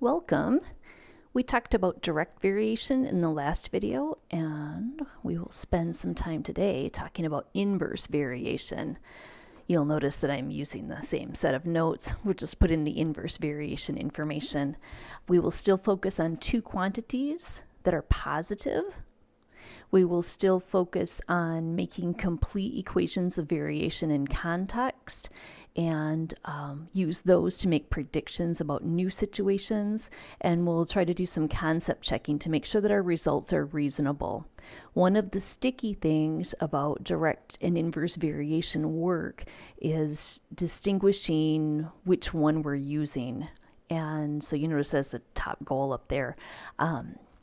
Welcome. We talked about direct variation in the last video, and we will spend some time today talking about inverse variation. You'll notice that I'm using the same set of notes. We'll just put in the inverse variation information. We will still focus on two quantities that are positive. We will still focus on making complete equations of variation in context and use those to make predictions about new situations, and we'll try to do some concept checking to make sure that our results are reasonable. One of the sticky things about direct and inverse variation work is distinguishing which one we're using. And so you notice that's a top goal up there.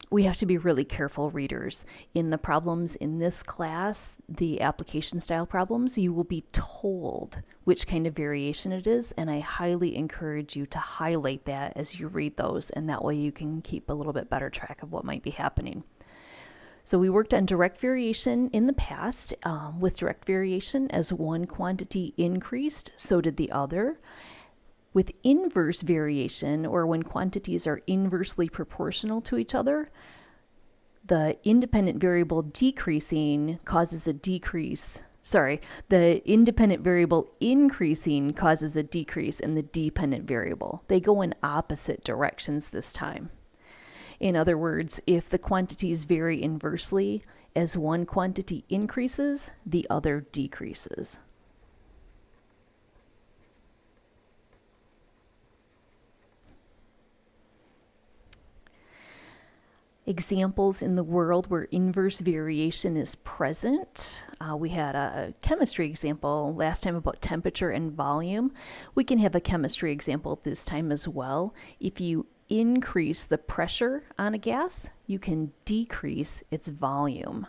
We have to be really careful readers. In the problems in this class, the application style problems, you will be told which kind of variation it is, and I highly encourage you to highlight that as you read those, and that way you can keep a little bit better track of what might be happening. So we worked on direct variation in the past. With direct variation, as one quantity increased, so did the other. With inverse variation, or when quantities are inversely proportional to each other, the independent variable decreasing causes a decrease. The independent variable increasing causes a decrease in the dependent variable. They go in opposite directions this time. In other words, if the quantities vary inversely, as one quantity increases, the other decreases. Examples in the world where inverse variation is present. We had a chemistry example last time about temperature and volume. We can have a chemistry example this time as well. If you increase the pressure on a gas, you can decrease its volume.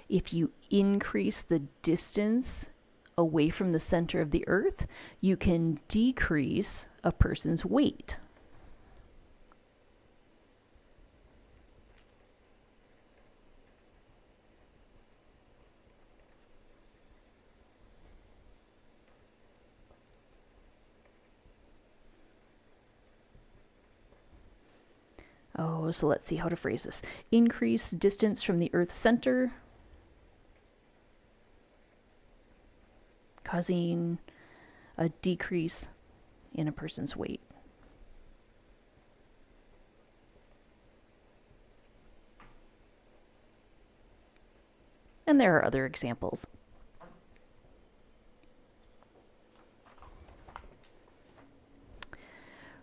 If you increase the distance away from the center of the earth, you can decrease a person's weight. Oh, so let's see how to phrase this. Increase distance from the earth's center, causing a decrease in a person's weight. And there are other examples.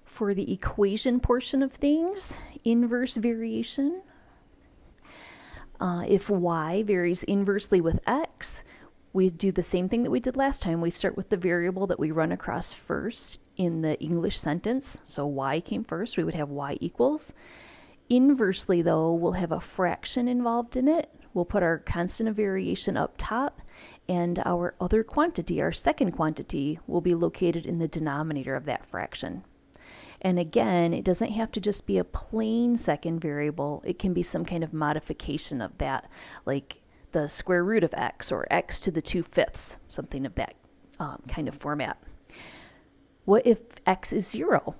For the equation portion of things, inverse variation, if y varies inversely with x, we do the same thing that we did last time. We start with the variable that we run across first in the English sentence. So y came first, we would have y equals. Inversely though, we'll have a fraction involved in it. We'll put our constant of variation up top, and our other quantity, our second quantity, will be located in the denominator of that fraction. And again, it doesn't have to just be a plain second variable. It can be some kind of modification of that, like the square root of x, or x to the 2/5, something of that kind of format. What if x is 0?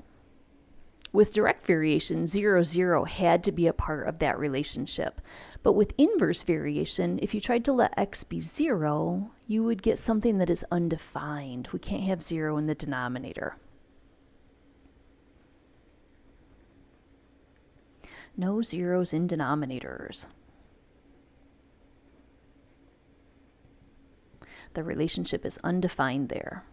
With direct variation, 0, 0 had to be a part of that relationship. But with inverse variation, if you tried to let x be 0, you would get something that is undefined. We can't have 0 in the denominator. No zeros in denominators. The relationship is undefined there.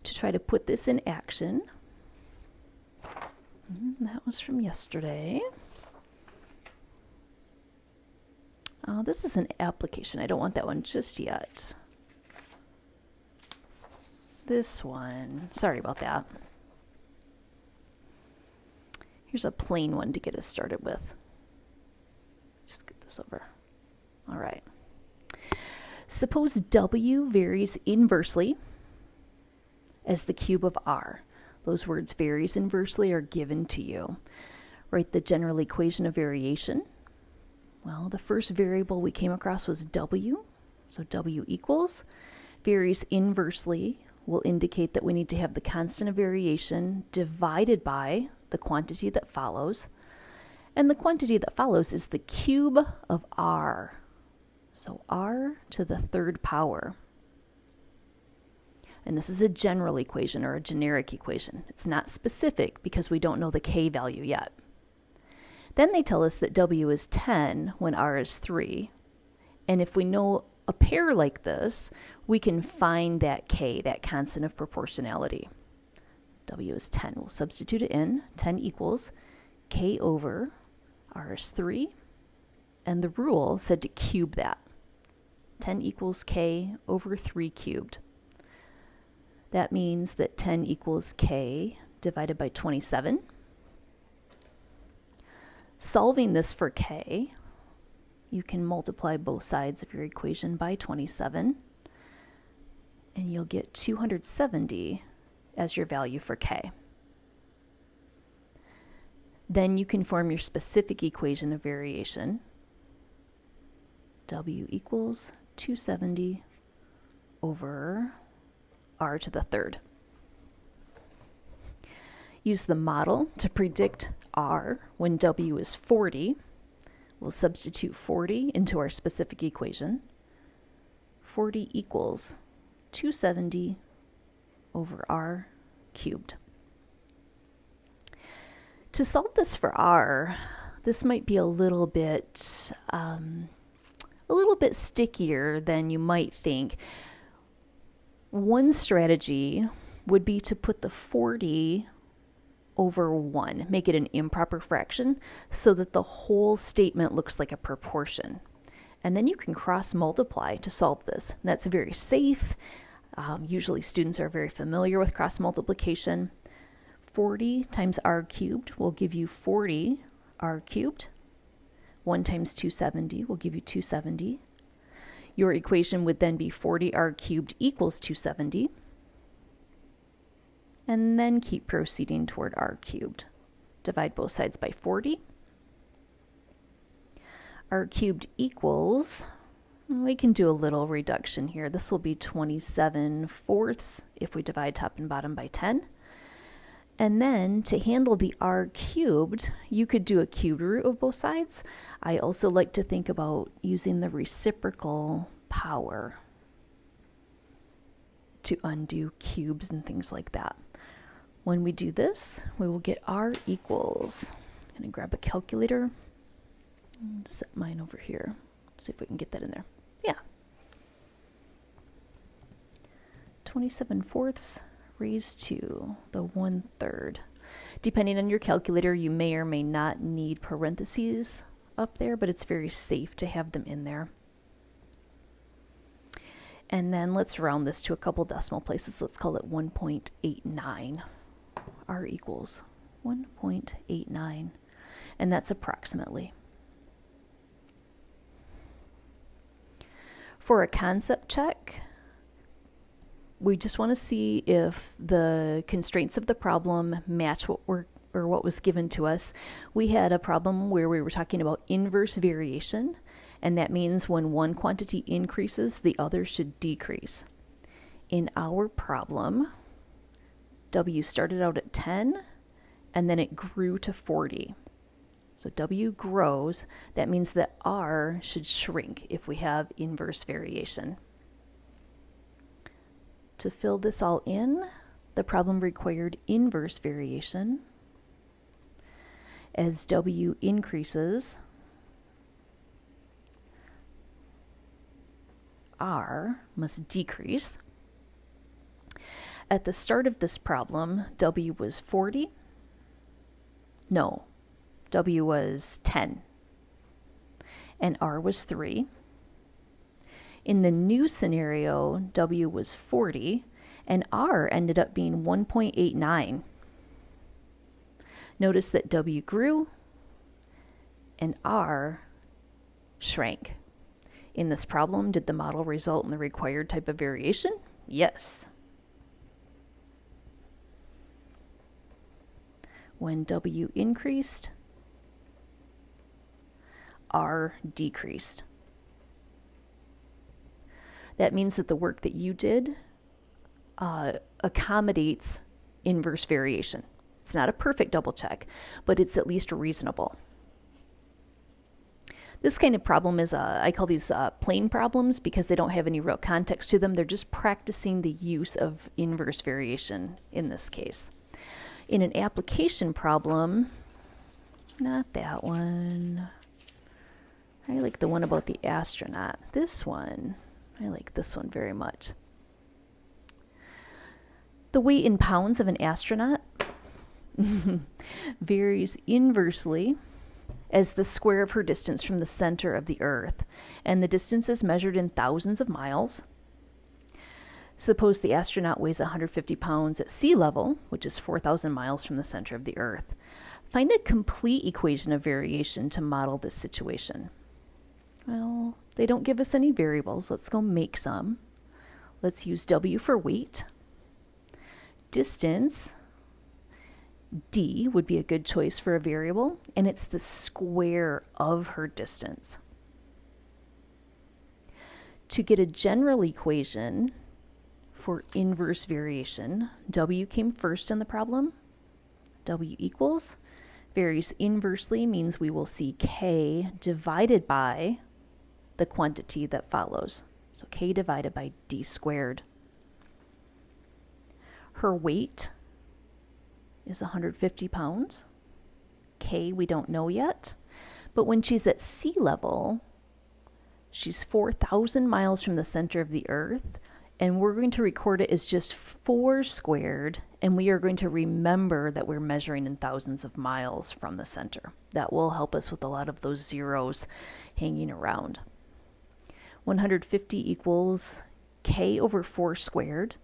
To try to put this in action, that was from yesterday. This is an application. I don't want that one just yet. This one. Sorry about that. Here's a plain one to get us started with. this over. All right. Suppose W varies inversely as the cube of R. Those words varies inversely are given to you. Write the general equation of variation. Well, the first variable we came across was W. So W equals, varies inversely will indicate that we need to have the constant of variation divided by the quantity that follows. And the quantity that follows is the cube of R. So R to the third power. And this is a general equation or a generic equation. It's not specific because we don't know the K value yet. Then they tell us that W is 10 when R is 3. And if we know a pair like this, we can find that K, that constant of proportionality. W is 10. We'll substitute it in. 10 equals K over R is 3. And the rule said to cube that. 10 equals K over 3 cubed. That means that 10 equals K divided by 27. Solving this for K, you can multiply both sides of your equation by 27, and you'll get 270 as your value for K. Then you can form your specific equation of variation. W equals 270 over R to the third. Use the model to predict R when W is 40. We'll substitute 40 into our specific equation. 40 equals 270 over R cubed. To solve this for R, this might be a little bit stickier than you might think. One strategy would be to put the 40 over 1, make it an improper fraction so that the whole statement looks like a proportion. And then you can cross multiply to solve this. And that's very safe. Usually students are very familiar with cross multiplication. 40 times R cubed will give you 40 R cubed. 1 times 270 will give you 270. Your equation would then be 40 R cubed equals 270. And then keep proceeding toward R cubed. Divide both sides by 40. R cubed equals, we can do a little reduction here. This will be 27/4 if we divide top and bottom by 10. And then to handle the R cubed, you could do a cubed root of both sides. I also like to think about using the reciprocal power to undo cubes and things like that. When we do this, we will get R equals, I'm going to grab a calculator and set mine over here. See if we can get that in there. Yeah. 27/4 raised to the 1/3. Depending on your calculator, you may or may not need parentheses up there, but it's very safe to have them in there. And then let's round this to a couple decimal places. Let's call it 1.89. R equals 1.89. And that's approximately. For a concept check, we just want to see if the constraints of the problem match what was given to us. We had a problem where we were talking about inverse variation, and that means when one quantity increases, the other should decrease. In our problem, W started out at 10, and then it grew to 40. So W grows. That means that R should shrink if we have inverse variation. To fill this all in, the problem required inverse variation. As W increases, R must decrease. At the start of this problem, W was 40. No, W was 10. And R was 3. In the new scenario, W was 40, and R ended up being 1.89. Notice that W grew, and R shrank. In this problem, did the model result in the required type of variation? Yes. When W increased, R decreased. That means that the work that you did accommodates inverse variation. It's not a perfect double check, but it's at least reasonable. This kind of problem is, I call these plain problems because they don't have any real context to them. They're just practicing the use of inverse variation in this case. In an application problem, not that one. I like the one about the astronaut. This one, I like this one very much. The weight in pounds of an astronaut varies inversely as the square of her distance from the center of the Earth, and the distance is measured in thousands of miles. Suppose the astronaut weighs 150 pounds at sea level, which is 4,000 miles from the center of the Earth. Find a complete equation of variation to model this situation. Well, they don't give us any variables. Let's go make some. Let's use W for weight. Distance, D would be a good choice for a variable, and it's the square of her distance. To get a general equation for inverse variation, W came first in the problem. W equals, varies inversely means we will see K divided by the quantity that follows. So K divided by D squared. Her weight is 150 pounds. K we don't know yet, but when she's at sea level, she's 4,000 miles from the center of the Earth, and we're going to record it as just 4 squared, and we are going to remember that we're measuring in thousands of miles from the center. That will help us with a lot of those zeros hanging around. 150 equals K over 4 squared,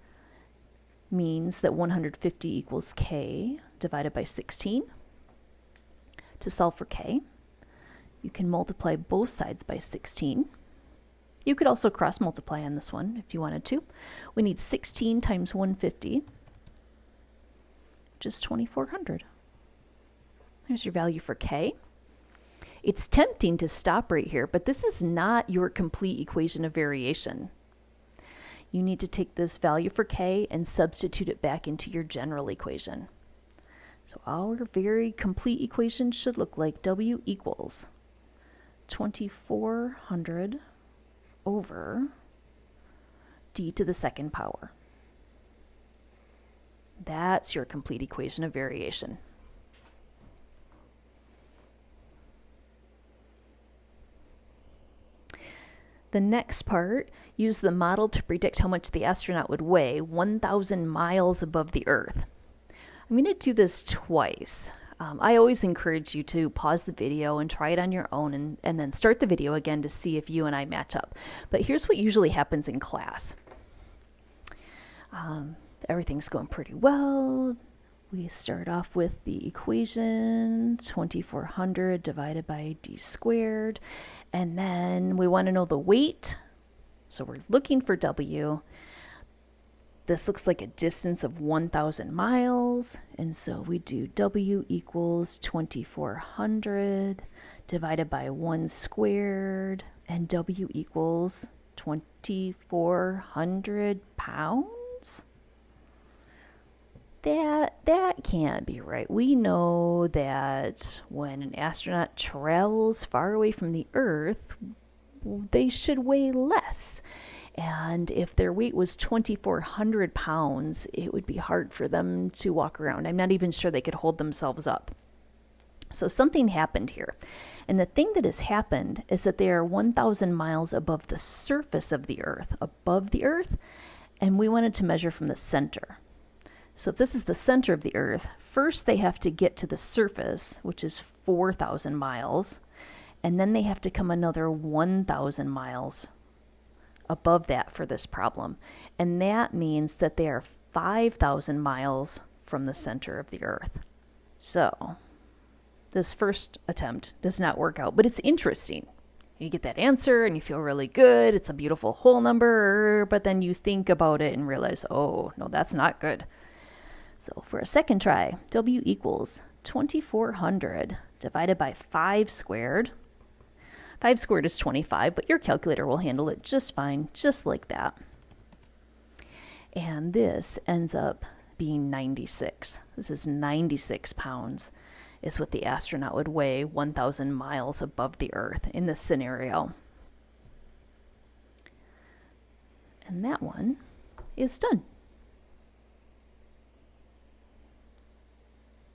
means that 150 equals K divided by 16. To solve for K, you can multiply both sides by 16. You could also cross multiply on this one if you wanted to. We need 16 times 150, which is 2,400. There's your value for K. It's tempting to stop right here, but this is not your complete equation of variation. You need to take this value for K and substitute it back into your general equation. So our very complete equation should look like W equals 2,400 over D to the second power. That's your complete equation of variation. The next part, use the model to predict how much the astronaut would weigh 1,000 miles above the Earth. I'm going to do this twice. I always encourage you to pause the video and try it on your own, and then start the video again to see if you and I match up. But here's what usually happens in class. Everything's going pretty well. We start off with the equation, 2,400 divided by D squared, and then we want to know the weight. So we're looking for W. This looks like a distance of 1,000 miles, and so we do W equals 2,400 divided by 1 squared, and W equals 2,400 pounds? That can't be right. We know that when an astronaut travels far away from the Earth, they should weigh less. And if their weight was 2,400 pounds, it would be hard for them to walk around. I'm not even sure they could hold themselves up. So something happened here. And the thing that has happened is that they are 1,000 miles above the surface of the Earth, and we wanted to measure from the center. So if this is the center of the Earth, first they have to get to the surface, which is 4,000 miles, and then they have to come another 1,000 miles above that for this problem. And that means that they are 5,000 miles from the center of the Earth. So this first attempt does not work out, but it's interesting. You get that answer and you feel really good. It's a beautiful whole number, but then you think about it and realize, oh, no, that's not good. So for a second try, W equals 2400 divided by 5 squared. 5 squared is 25, but your calculator will handle it just fine, just like that. And this ends up being 96. This is 96 pounds is what the astronaut would weigh 1,000 miles above the Earth in this scenario. And that one is done.